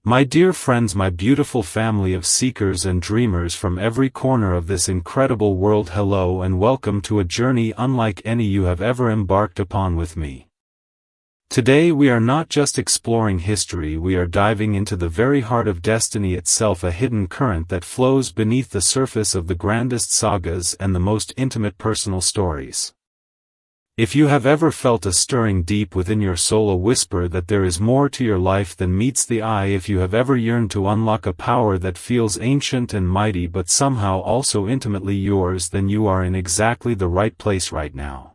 My dear friends, my beautiful family of seekers and dreamers from every corner of this incredible world, hello and welcome to a journey unlike any you have ever embarked upon with me. Today we are not just exploring history, we are diving into the very heart of destiny itself, a hidden current that flows beneath the surface of the grandest sagas and the most intimate personal stories. If you have ever felt a stirring deep within your soul, a whisper that there is more to your life than meets the eye, if you have ever yearned to unlock a power that feels ancient and mighty but somehow also intimately yours, then you are in exactly the right place right now.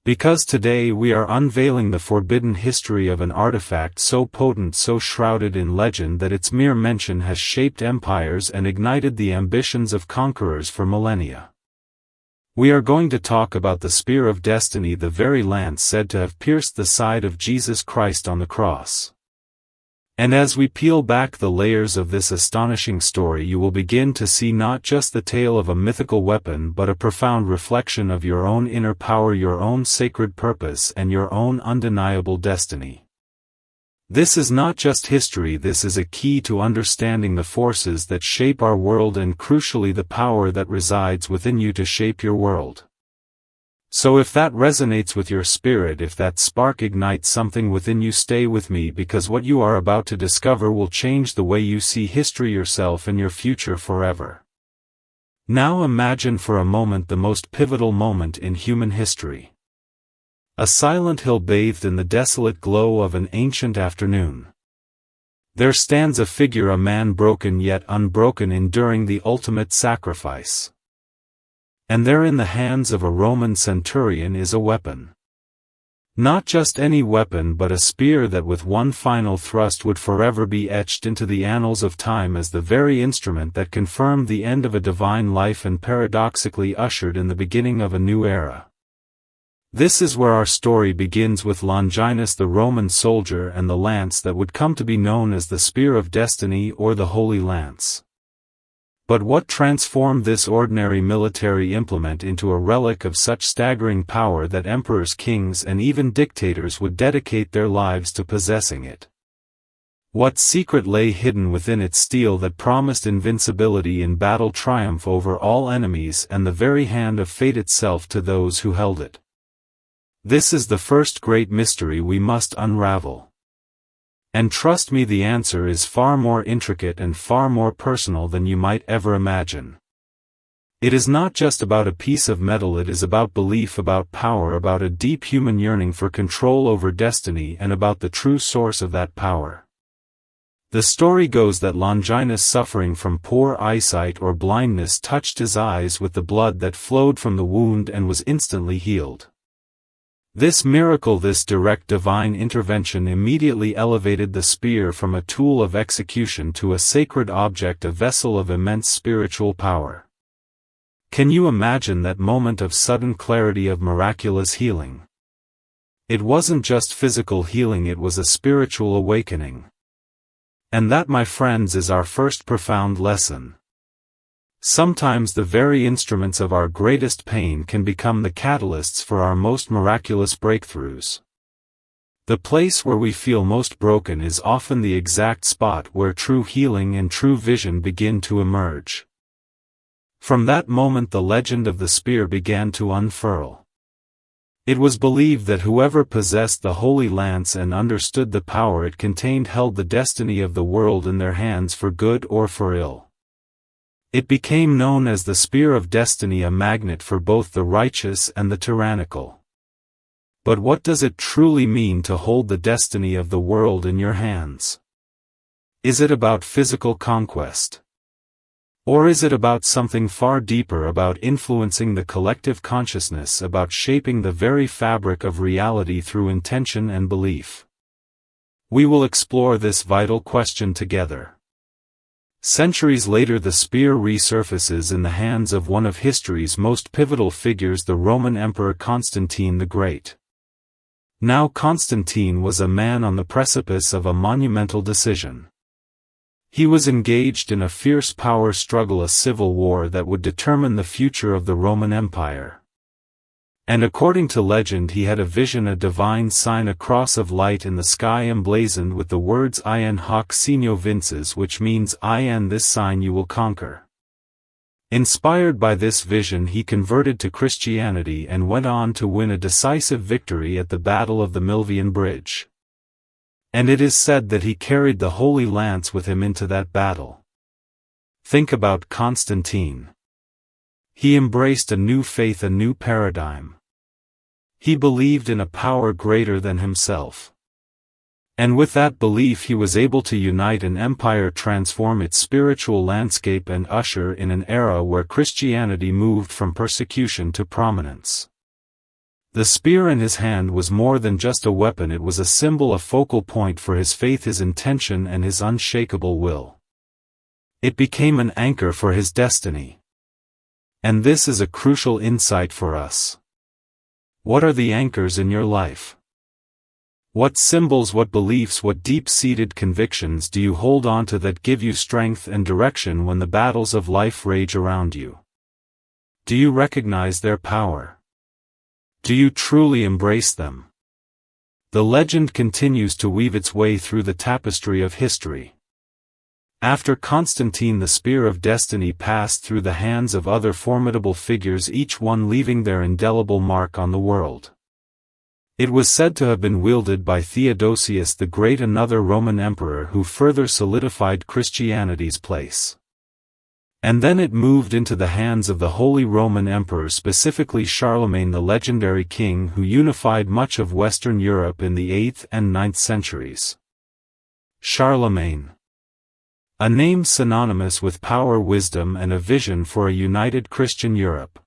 Because today we are unveiling the forbidden history of an artifact so potent, so shrouded in legend that its mere mention has shaped empires and ignited the ambitions of conquerors for millennia. We are going to talk about the spear of destiny, the very lance said to have pierced the side of Jesus Christ on the cross. And as we peel back the layers of this astonishing story, you will begin to see not just the tale of a mythical weapon but a profound reflection of your own inner power, your own sacred purpose, and your own undeniable destiny. This is not just history, this is a key to understanding the forces that shape our world and crucially the power that resides within you to shape your world. So if that resonates with your spirit, if that spark ignites something within you, stay with me, because what you are about to discover will change the way you see history, yourself, and your future forever. Now imagine for a moment the most pivotal moment in human history. A silent hill bathed in the desolate glow of an ancient afternoon. There stands a figure, a man broken yet unbroken, enduring the ultimate sacrifice. And there in the hands of a Roman centurion is a weapon. Not just any weapon, but a spear that with one final thrust would forever be etched into the annals of time as the very instrument that confirmed the end of a divine life and paradoxically ushered in the beginning of a new era. This is where our story begins, with Longinus the Roman soldier and the lance that would come to be known as the Spear of Destiny or the Holy Lance. But what transformed this ordinary military implement into a relic of such staggering power that emperors, kings, and even dictators would dedicate their lives to possessing it? What secret lay hidden within its steel that promised invincibility in battle, triumph over all enemies, and the very hand of fate itself to those who held it? This is the first great mystery we must unravel. And trust me, the answer is far more intricate and far more personal than you might ever imagine. It is not just about a piece of metal, it is about belief, about power, about a deep human yearning for control over destiny, and about the true source of that power. The story goes that Longinus, suffering from poor eyesight or blindness, touched his eyes with the blood that flowed from the wound and was instantly healed. This miracle, this direct divine intervention, immediately elevated the spear from a tool of execution to a sacred object, a vessel of immense spiritual power. Can you imagine that moment of sudden clarity, of miraculous healing? It wasn't just physical healing, it was a spiritual awakening. And that, my friends, is our first profound lesson. Sometimes the very instruments of our greatest pain can become the catalysts for our most miraculous breakthroughs. The place where we feel most broken is often the exact spot where true healing and true vision begin to emerge. From that moment the legend of the spear began to unfurl. It was believed that whoever possessed the Holy Lance and understood the power it contained held the destiny of the world in their hands, for good or for ill. It became known as the Spear of Destiny, a magnet for both the righteous and the tyrannical. But what does it truly mean to hold the destiny of the world in your hands? Is it about physical conquest? Or is it about something far deeper, about influencing the collective consciousness, about shaping the very fabric of reality through intention and belief? We will explore this vital question together. Centuries later, the spear resurfaces in the hands of one of history's most pivotal figures, the Roman Emperor Constantine the Great. Now Constantine was a man on the precipice of a monumental decision. He was engaged in a fierce power struggle, a civil war that would determine the future of the Roman Empire. And according to legend he had a vision, a divine sign, a cross of light in the sky emblazoned with the words "In hoc signo vinces," which means "In this sign you will conquer." Inspired by this vision he converted to Christianity and went on to win a decisive victory at the Battle of the Milvian Bridge. And it is said that he carried the Holy Lance with him into that battle. Think about Constantine. He embraced a new faith, a new paradigm. He believed in a power greater than himself. And with that belief he was able to unite an empire, transform its spiritual landscape, and usher in an era where Christianity moved from persecution to prominence. The spear in his hand was more than just a weapon, it was a symbol, a focal point for his faith, his intention, and his unshakable will. It became an anchor for his destiny. And this is a crucial insight for us. What are the anchors in your life? What symbols, what beliefs, what deep-seated convictions do you hold on to that give you strength and direction when the battles of life rage around you? Do you recognize their power? Do you truly embrace them? The legend continues to weave its way through the tapestry of history. After Constantine, the spear of destiny passed through the hands of other formidable figures, each one leaving their indelible mark on the world. It was said to have been wielded by Theodosius the Great, another Roman emperor who further solidified Christianity's place. And then it moved into the hands of the Holy Roman Emperor, specifically Charlemagne, the legendary king who unified much of Western Europe in the 8th and 9th centuries. Charlemagne. A name synonymous with power, wisdom, and a vision for a united Christian Europe.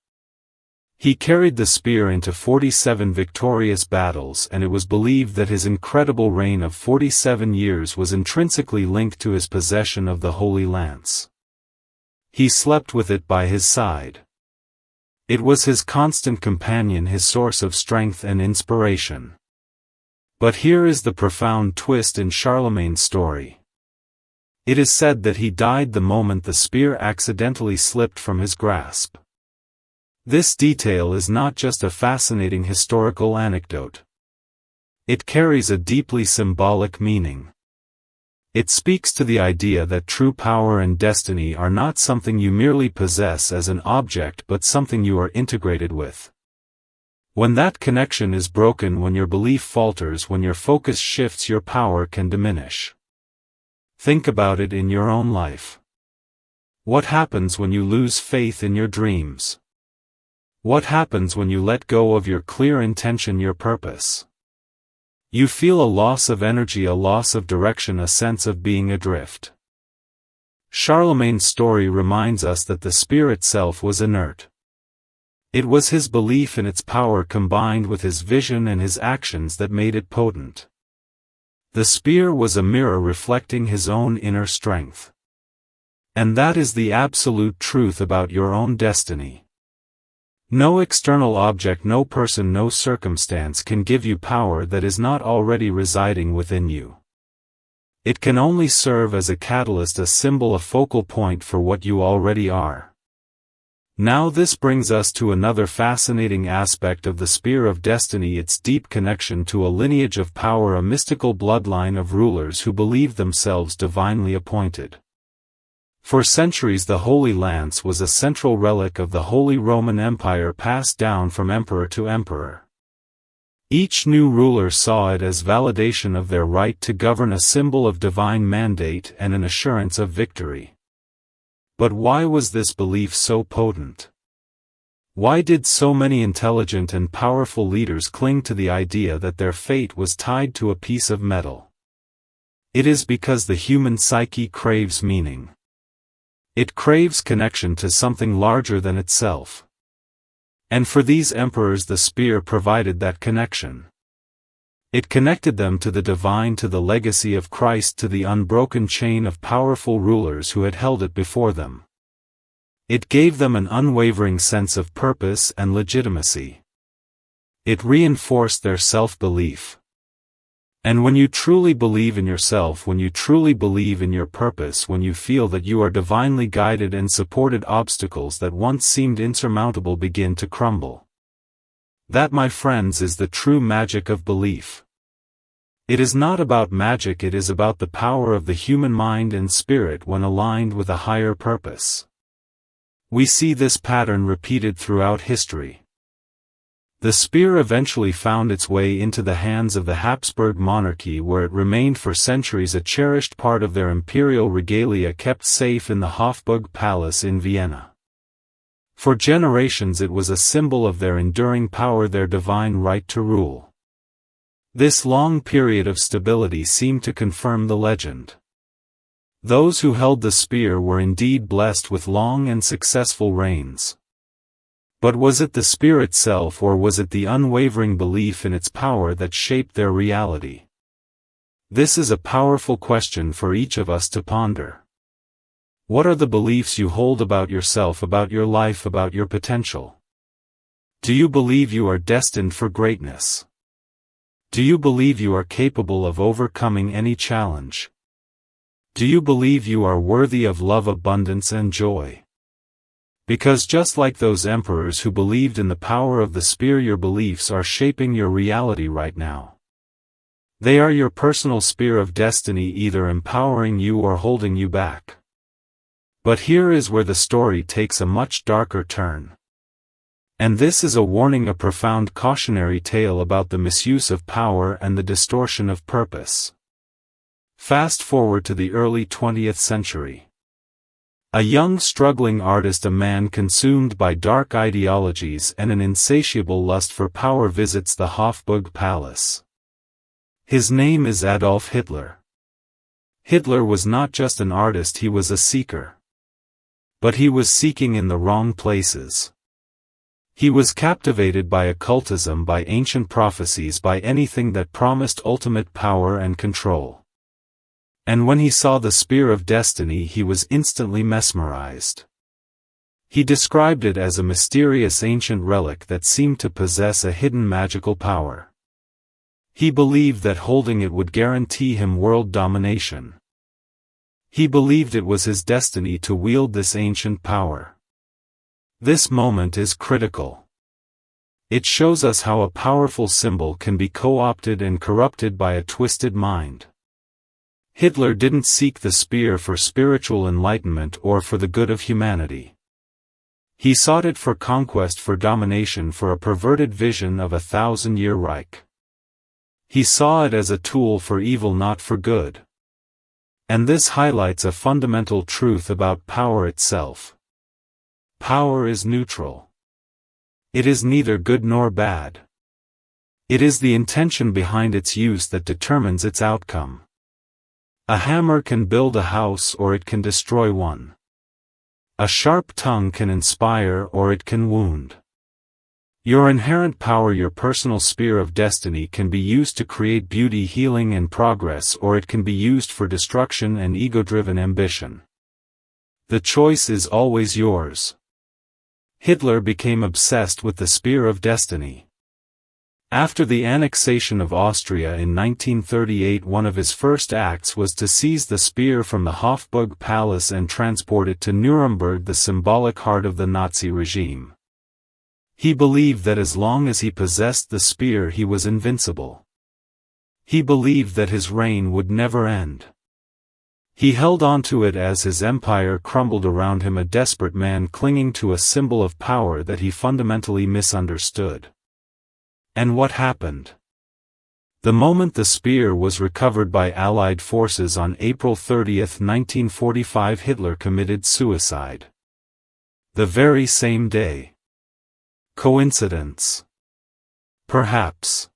He carried the spear into 47 victorious battles, and it was believed that his incredible reign of 47 years was intrinsically linked to his possession of the Holy Lance. He slept with it by his side. It was his constant companion, his source of strength and inspiration. But here is the profound twist in Charlemagne's story. It is said that he died the moment the spear accidentally slipped from his grasp. This detail is not just a fascinating historical anecdote. It carries a deeply symbolic meaning. It speaks to the idea that true power and destiny are not something you merely possess as an object, but something you are integrated with. When that connection is broken, when your belief falters, when your focus shifts, your power can diminish. Think about it in your own life. What happens when you lose faith in your dreams? What happens when you let go of your clear intention, your purpose? You feel a loss of energy, a loss of direction, a sense of being adrift. Charlemagne's story reminds us that the spear itself was inert. It was his belief in its power combined with his vision and his actions that made it potent. The spear was a mirror reflecting his own inner strength. And that is the absolute truth about your own destiny. No external object, no person, no circumstance can give you power that is not already residing within you. It can only serve as a catalyst, a symbol, a focal point for what you already are. Now this brings us to another fascinating aspect of the spear of destiny, its deep connection to a lineage of power, a mystical bloodline of rulers who believed themselves divinely appointed. For centuries the Holy Lance was a central relic of the Holy Roman Empire, passed down from emperor to emperor. Each new ruler saw it as validation of their right to govern, a symbol of divine mandate and an assurance of victory. But why was this belief so potent? Why did so many intelligent and powerful leaders cling to the idea that their fate was tied to a piece of metal? It is because the human psyche craves meaning. It craves connection to something larger than itself. And for these emperors the spear provided that connection. It connected them to the divine, to the legacy of Christ, to the unbroken chain of powerful rulers who had held it before them. It gave them an unwavering sense of purpose and legitimacy. It reinforced their self-belief. And when you truly believe in yourself, when you truly believe in your purpose, when you feel that you are divinely guided and supported, obstacles that once seemed insurmountable begin to crumble. That, my friends, is the true magic of belief. It is not about magic, it is about the power of the human mind and spirit when aligned with a higher purpose. We see this pattern repeated throughout history. The spear eventually found its way into the hands of the Habsburg monarchy, where it remained for centuries, a cherished part of their imperial regalia kept safe in the Hofburg Palace in Vienna. For generations it was a symbol of their enduring power, their divine right to rule. This long period of stability seemed to confirm the legend. Those who held the spear were indeed blessed with long and successful reigns. But was it the spear itself, or was it the unwavering belief in its power that shaped their reality? This is a powerful question for each of us to ponder. What are the beliefs you hold about yourself, about your life, about your potential? Do you believe you are destined for greatness? Do you believe you are capable of overcoming any challenge? Do you believe you are worthy of love, abundance, and joy? Because just like those emperors who believed in the power of the spear, your beliefs are shaping your reality right now. They are your personal spear of destiny, either empowering you or holding you back. But here is where the story takes a much darker turn. And this is a warning, a profound cautionary tale about the misuse of power and the distortion of purpose. Fast forward to the early 20th century. A young struggling artist, a man consumed by dark ideologies and an insatiable lust for power, visits the Hofburg Palace. His name is Adolf Hitler. Hitler was not just an artist, he was a seeker. But he was seeking in the wrong places. He was captivated by occultism, by ancient prophecies, by anything that promised ultimate power and control. And when he saw the spear of destiny, he was instantly mesmerized. He described it as a mysterious ancient relic that seemed to possess a hidden magical power. He believed that holding it would guarantee him world domination. He believed it was his destiny to wield this ancient power. This moment is critical. It shows us how a powerful symbol can be co-opted and corrupted by a twisted mind. Hitler didn't seek the spear for spiritual enlightenment or for the good of humanity. He sought it for conquest, for domination, for a perverted vision of a 1,000-year Reich. He saw it as a tool for evil, not for good. And this highlights a fundamental truth about power itself. Power is neutral. It is neither good nor bad. It is the intention behind its use that determines its outcome. A hammer can build a house or it can destroy one. A sharp tongue can inspire or it can wound. Your inherent power, your personal spear of destiny, can be used to create beauty, healing, and progress, or it can be used for destruction and ego-driven ambition. The choice is always yours. Hitler became obsessed with the spear of destiny. After the annexation of Austria in 1938, one of his first acts was to seize the spear from the Hofburg Palace and transport it to Nuremberg, the symbolic heart of the Nazi regime. He believed that as long as he possessed the spear, he was invincible. He believed that his reign would never end. He held on to it as his empire crumbled around him, a desperate man clinging to a symbol of power that he fundamentally misunderstood. And what happened? The moment the spear was recovered by Allied forces on April 30, 1945, Hitler committed suicide. The very same day. Coincidence? Perhaps.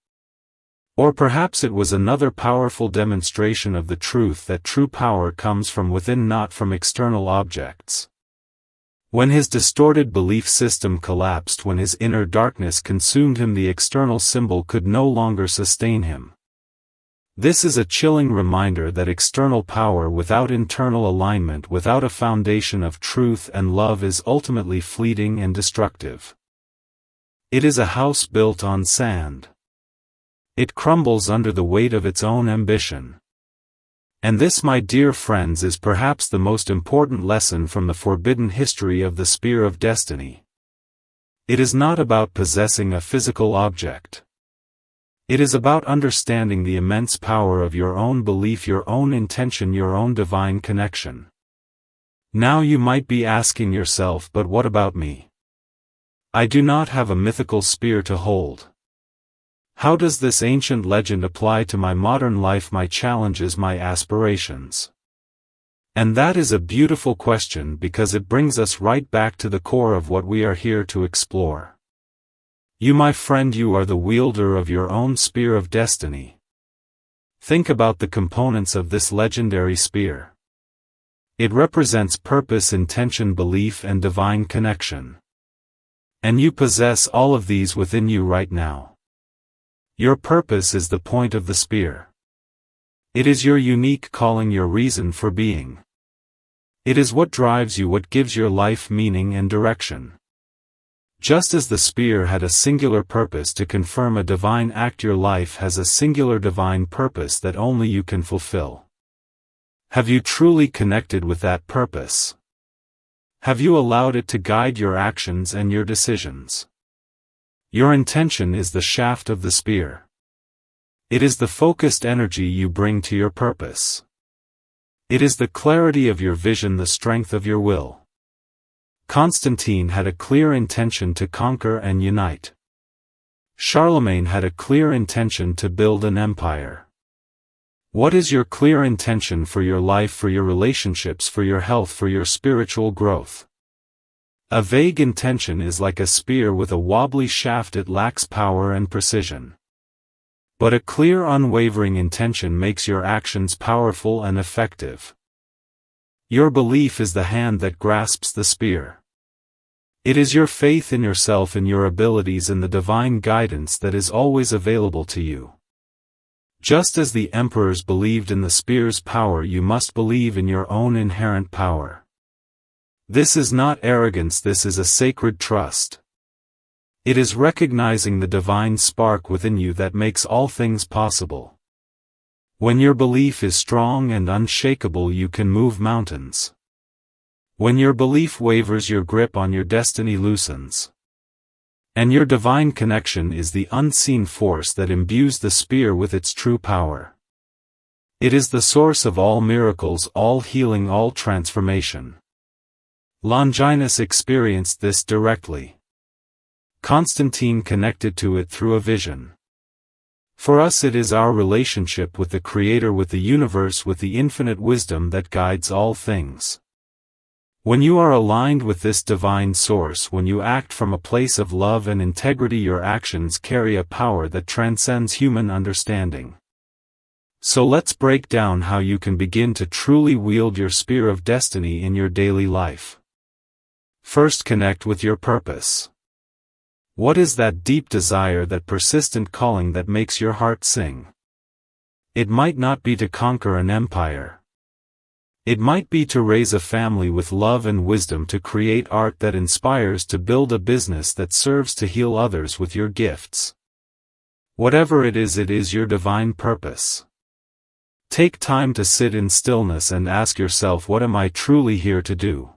Or perhaps it was another powerful demonstration of the truth that true power comes from within, not from external objects. When his distorted belief system collapsed, when his inner darkness consumed him, the external symbol could no longer sustain him. This is a chilling reminder that external power without internal alignment, without a foundation of truth and love, is ultimately fleeting and destructive. It is a house built on sand. It crumbles under the weight of its own ambition. And this, my dear friends, is perhaps the most important lesson from the forbidden history of the spear of destiny. It is not about possessing a physical object. It is about understanding the immense power of your own belief, your own intention, your own divine connection. Now you might be asking yourself, but what about me? I do not have a mythical spear to hold. How does this ancient legend apply to my modern life, my challenges, my aspirations? And that is a beautiful question because it brings us right back to the core of what we are here to explore. You, my friend, you are the wielder of your own spear of destiny. Think about the components of this legendary spear. It represents purpose, intention, belief, and divine connection. And you possess all of these within you right now. Your purpose is the point of the spear. It is your unique calling, your reason for being. It is what drives you, what gives your life meaning and direction. Just as the spear had a singular purpose to confirm a divine act, your life has a singular divine purpose that only you can fulfill. Have you truly connected with that purpose? Have you allowed it to guide your actions and your decisions? Your intention is the shaft of the spear. It is the focused energy you bring to your purpose. It is the clarity of your vision, the strength of your will. Constantine had a clear intention to conquer and unite. Charlemagne had a clear intention to build an empire. What is your clear intention for your life, for your relationships, for your health, for your spiritual growth? A vague intention is like a spear with a wobbly shaft, it lacks power and precision. But a clear, unwavering intention makes your actions powerful and effective. Your belief is the hand that grasps the spear. It is your faith in yourself, in your abilities, and the divine guidance that is always available to you. Just as the emperors believed in the spear's power, you must believe in your own inherent power. This is not arrogance, this is a sacred trust. It is recognizing the divine spark within you that makes all things possible. When your belief is strong and unshakable, you can move mountains. When your belief wavers, your grip on your destiny loosens. And your divine connection is the unseen force that imbues the spear with its true power. It is the source of all miracles, all healing, all transformation. Longinus experienced this directly. Constantine connected to it through a vision. For us, it is our relationship with the Creator, with the universe, with the infinite wisdom that guides all things. When you are aligned with this divine source, when you act from a place of love and integrity, your actions carry a power that transcends human understanding. So let's break down how you can begin to truly wield your spear of destiny in your daily life. First, connect with your purpose. What is that deep desire, that persistent calling that makes your heart sing? It might not be to conquer an empire. It might be to raise a family with love and wisdom, to create art that inspires, to build a business that serves, to heal others with your gifts. Whatever it is your divine purpose. Take time to sit in stillness and ask yourself, what am I truly here to do?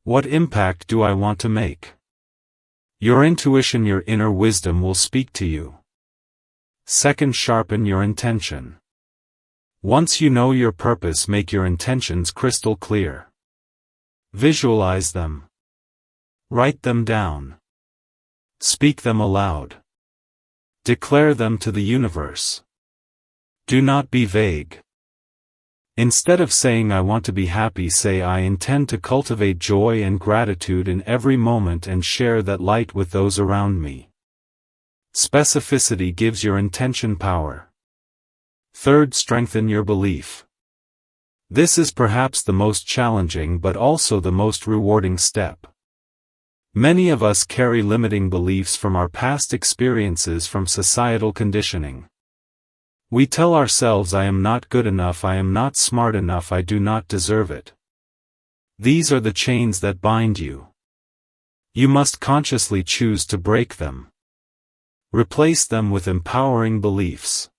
What impact do I want to make? Your intuition, your inner wisdom will speak to you. Second, sharpen your intention. Once you know your purpose, make your intentions crystal clear. Visualize them. Write them down. Speak them aloud. Declare them to the universe. Do not be vague. Instead of saying I want to be happy, say I intend to cultivate joy and gratitude in every moment and share that light with those around me. Specificity gives your intention power. Third, strengthen your belief. This is perhaps the most challenging but also the most rewarding step. Many of us carry limiting beliefs from our past experiences, from societal conditioning. We tell ourselves, I am not good enough, I am not smart enough, I do not deserve it. These are the chains that bind you. You must consciously choose to break them. Replace them with empowering beliefs.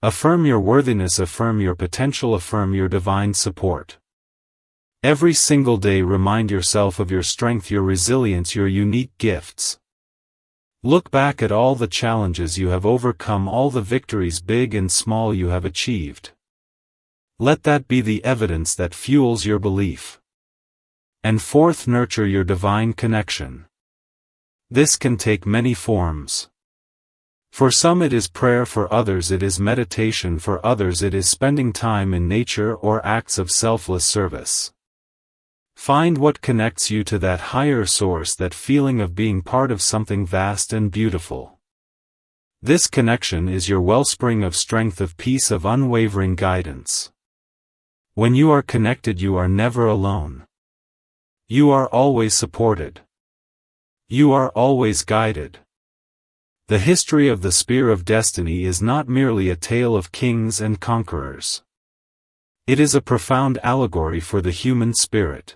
Affirm your worthiness, affirm your potential, affirm your divine support. Every single day remind yourself of your strength, your resilience, your unique gifts. Look back at all the challenges you have overcome, all the victories big and small you have achieved. Let that be the evidence that fuels your belief. And fourth, nurture your divine connection. This can take many forms. For some it is prayer, for others it is meditation, for others it is spending time in nature or acts of selfless service. Find what connects you to that higher source, that feeling of being part of something vast and beautiful. This connection is your wellspring of strength, of peace, of unwavering guidance. When you are connected, you are never alone. You are always supported. You are always guided. The history of the Spear of Destiny is not merely a tale of kings and conquerors. It is a profound allegory for the human spirit.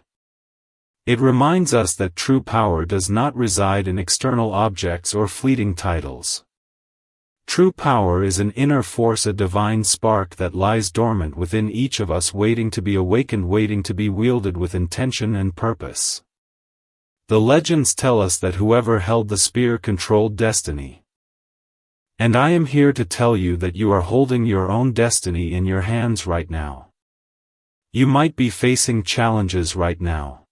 It reminds us that true power does not reside in external objects or fleeting titles. True power is an inner force, a divine spark that lies dormant within each of us, waiting to be awakened, waiting to be wielded with intention and purpose. The legends tell us that whoever held the spear controlled destiny. And I am here to tell you that you are holding your own destiny in your hands right now. You might be facing challenges right now.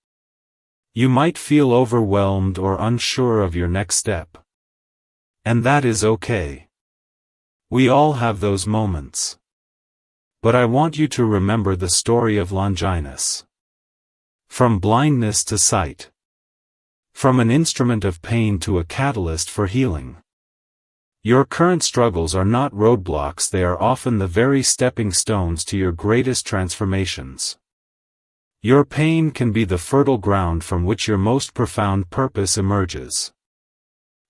You might feel overwhelmed or unsure of your next step. And that is okay. We all have those moments. But I want you to remember the story of Longinus. From blindness to sight. From an instrument of pain to a catalyst for healing. Your current struggles are not roadblocks, they are often the very stepping stones to your greatest transformations. Your pain can be the fertile ground from which your most profound purpose emerges.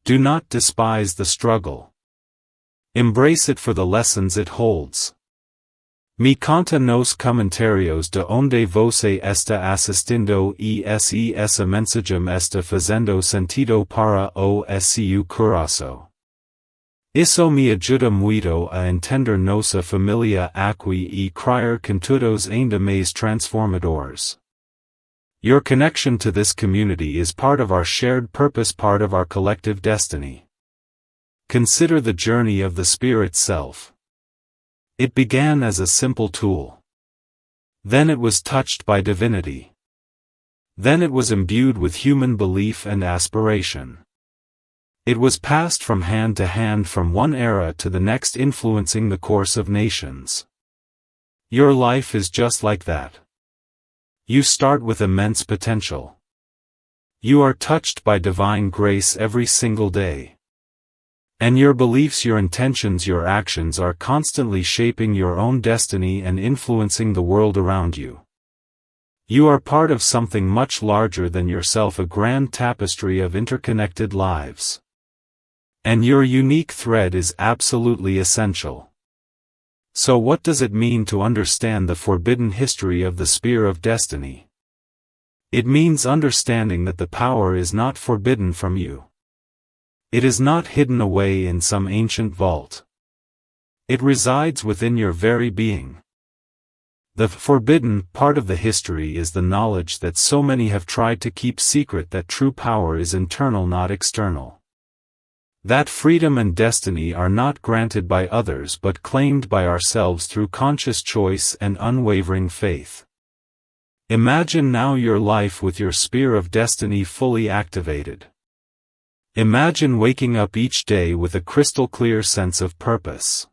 Do not despise the struggle. Embrace it for the lessons it holds. Mi canta nos comentarios de onde você está assistindo e essa mensagem está fazendo sentido para o seu coração. Isso me ajuda muito a entender nossa família aqui e criar conteúdos ainda mais transformadores. Your connection to this community is part of our shared purpose, part of our collective destiny. Consider the journey of the Spear itself. It began as a simple tool. Then it was touched by divinity. Then it was imbued with human belief and aspiration. It was passed from hand to hand, from one era to the next, influencing the course of nations. Your life is just like that. You start with immense potential. You are touched by divine grace every single day. And your beliefs, your intentions, your actions are constantly shaping your own destiny and influencing the world around you. You are part of something much larger than yourself, a grand tapestry of interconnected lives. And your unique thread is absolutely essential. So what does it mean to understand the forbidden history of the Spear of Destiny? It means understanding that the power is not forbidden from you. It is not hidden away in some ancient vault. It resides within your very being. The forbidden part of the history is the knowledge that so many have tried to keep secret, that true power is internal, not external. That freedom and destiny are not granted by others but claimed by ourselves through conscious choice and unwavering faith. Imagine now your life with your Spear of Destiny fully activated. Imagine waking up each day with a crystal clear sense of purpose.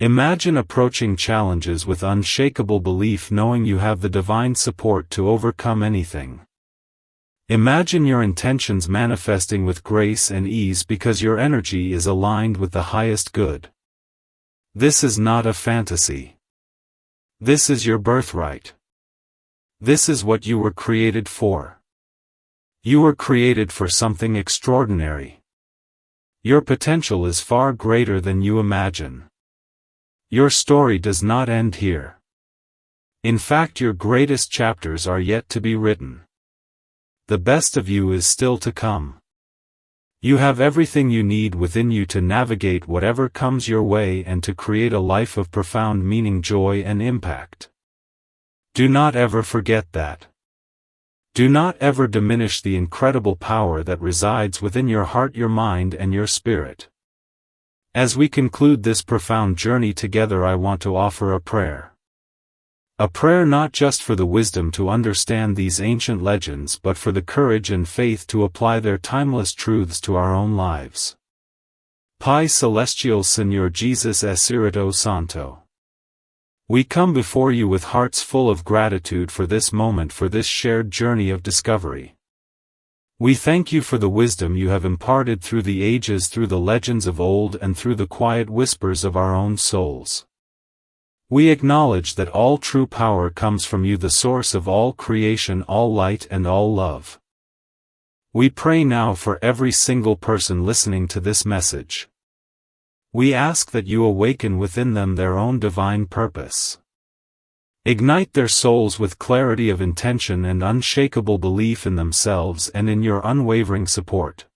Imagine approaching challenges with unshakable belief, knowing you have the divine support to overcome anything. Imagine your intentions manifesting with grace and ease because your energy is aligned with the highest good. This is not a fantasy. This is your birthright. This is what you were created for. You were created for something extraordinary. Your potential is far greater than you imagine. Your story does not end here. In fact, your greatest chapters are yet to be written. The best of you is still to come. You have everything you need within you to navigate whatever comes your way and to create a life of profound meaning, joy, and impact. Do not ever forget that. Do not ever diminish the incredible power that resides within your heart, your mind, and your spirit. As we conclude this profound journey together, I want to offer a prayer. A prayer not just for the wisdom to understand these ancient legends, but for the courage and faith to apply their timeless truths to our own lives. Pai Celestial Señor Jesus Espíritu Santo. We come before you with hearts full of gratitude for this moment, for this shared journey of discovery. We thank you for the wisdom you have imparted through the ages, through the legends of old, and through the quiet whispers of our own souls. We acknowledge that all true power comes from you, the source of all creation, all light, and all love. We pray now for every single person listening to this message. We ask that you awaken within them their own divine purpose. Ignite their souls with clarity of intention and unshakable belief in themselves and in your unwavering support.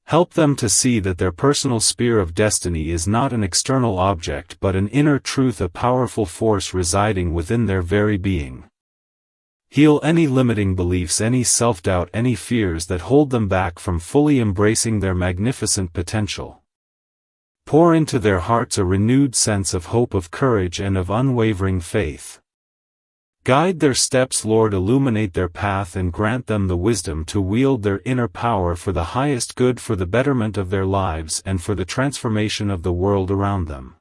Help them to see that their personal spear of destiny is not an external object but an inner truth, a powerful force residing within their very being. Heal any limiting beliefs, any self-doubt, any fears that hold them back from fully embracing their magnificent potential. Pour into their hearts a renewed sense of hope, of courage, and of unwavering faith. Guide their steps, Lord, illuminate their path and grant them the wisdom to wield their inner power for the highest good, for the betterment of their lives and for the transformation of the world around them.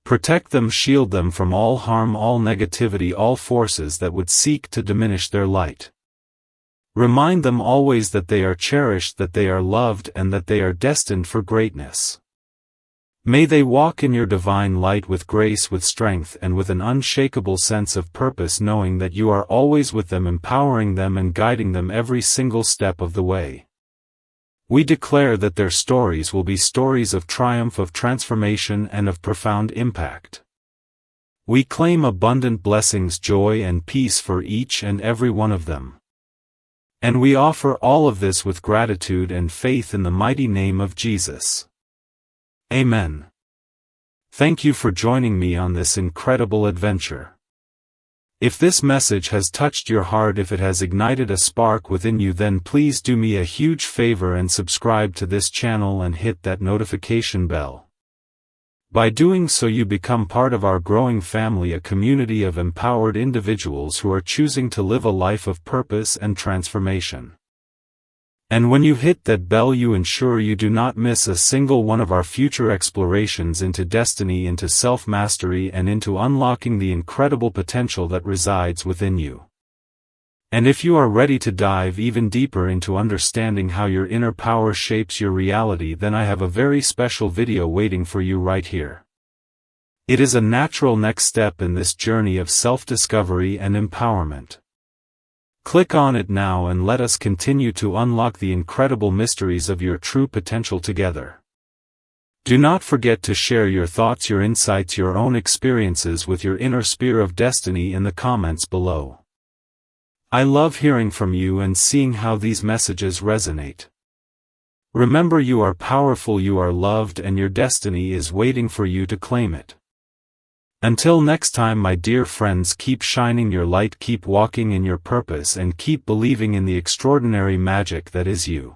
Protect them, shield them from all harm, all negativity, all forces that would seek to diminish their light. Remind them always that they are cherished, that they are loved, and that they are destined for greatness. May they walk in your divine light with grace, with strength, and with an unshakable sense of purpose, knowing that you are always with them, empowering them and guiding them every single step of the way. We declare that their stories will be stories of triumph, of transformation, and of profound impact. We claim abundant blessings, joy, and peace for each and every one of them. And we offer all of this with gratitude and faith in the mighty name of Jesus. Amen. Thank you for joining me on this incredible adventure. If this message has touched your heart, if it has ignited a spark within you, then please do me a huge favor and subscribe to this channel and hit that notification bell. By doing so, you become part of our growing family, a community of empowered individuals who are choosing to live a life of purpose and transformation. And when you hit that bell, you ensure you do not miss a single one of our future explorations into destiny, into self-mastery, and into unlocking the incredible potential that resides within you. And if you are ready to dive even deeper into understanding how your inner power shapes your reality, then I have a very special video waiting for you right here. It is a natural next step in this journey of self-discovery and empowerment. Click on it now and let us continue to unlock the incredible mysteries of your true potential together. Do not forget to share your thoughts, your insights, your own experiences with your inner spear of destiny in the comments below. I love hearing from you and seeing how these messages resonate. Remember, you are powerful, you are loved, and your destiny is waiting for you to claim it. Until next time, my dear friends, keep shining your light, keep walking in your purpose, and keep believing in the extraordinary magic that is you.